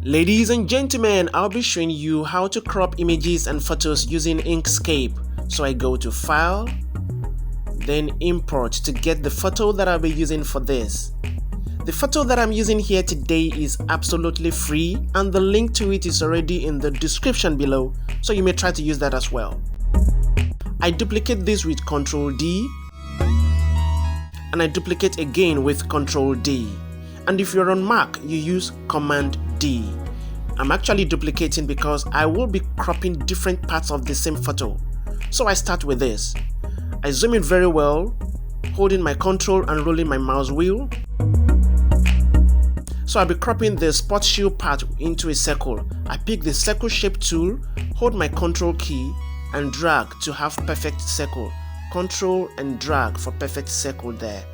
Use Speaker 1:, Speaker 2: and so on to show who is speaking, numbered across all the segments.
Speaker 1: Ladies and gentlemen, I'll be showing you how to crop images and photos using INKSCAPE. So I go to File, then Import to get the photo that I'll be using for this. The photo that I'm using here today is absolutely free, and the link to it is already in the description below, so you may try to use that as well. I duplicate this with Ctrl D, and I duplicate again with Ctrl D. And if you're on Mac, you use Command D. I'm actually duplicating because I will be cropping different parts of the same photo. So I start with this. I zoom in very well, holding my Ctrl and rolling my mouse wheel. So I'll be cropping the spot shoe part into a circle. I pick the circle shape tool, hold my Ctrl key and drag to have perfect circle. Ctrl and drag for perfect circle there.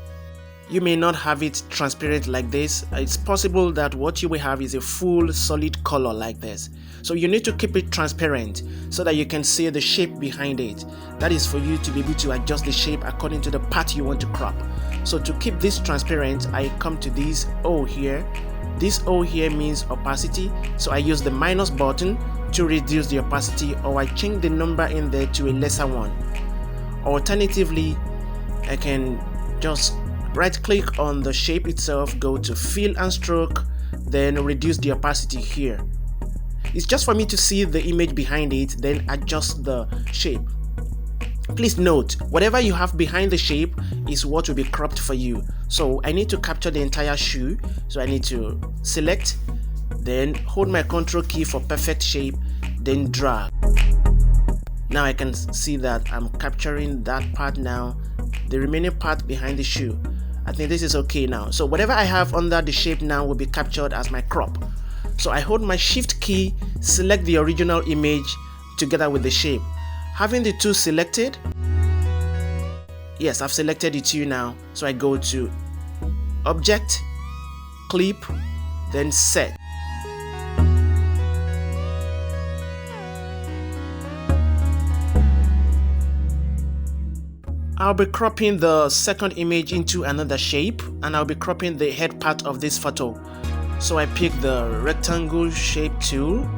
Speaker 1: You may not have it transparent like this. It's possible that what you will have is a full solid color like this. So you need to keep it transparent so that you can see the shape behind it. That is for you to be able to adjust the shape according to the part you want to crop. So to keep this transparent, I come to this O here. This O here means opacity, so I use the minus button to reduce the opacity, or I change the number in there to a lesser one. Alternatively, I can just right click on the shape itself, go to Fill and Stroke, then reduce the opacity here. It's just for me to see the image behind it, then adjust the shape. Please note, whatever you have behind the shape is what will be cropped for you. So I need to capture the entire shoe, so I need to select, then hold my Ctrl key for perfect shape, then drag. Now I can see that I'm capturing that part now, the remaining part behind the shoe. I think this is okay now. So whatever I have under the shape now will be captured as my crop. So I hold my Shift key, select the original image together with the shape. Having the two selected, yes, I've selected the two now. So I go to Object, Clip, then Set. I'll be cropping the second image into another shape, and I'll be cropping the head part of this photo. So I pick the rectangle shape tool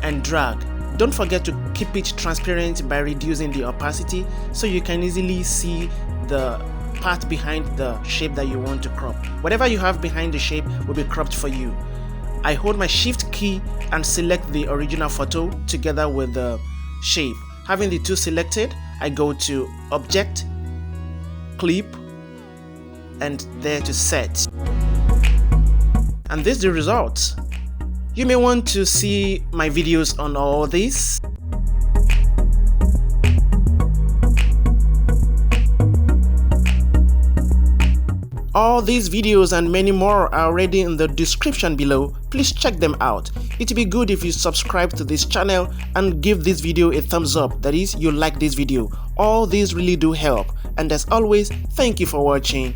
Speaker 1: and drag. Don't forget to keep it transparent by reducing the opacity so you can easily see the part behind the shape that you want to crop. Whatever you have behind the shape will be cropped for you. I hold my Shift key and select the original photo together with the shape. Having the two selected, I go to Object, Clip, and there to Set. And this is the result. You may want to see my videos on all this. All these videos and many more are already in the description below. Please check them out. It would be good if you subscribe to this channel and give this video a thumbs up. That is, you like this video. All these really do help. And as always, thank you for watching.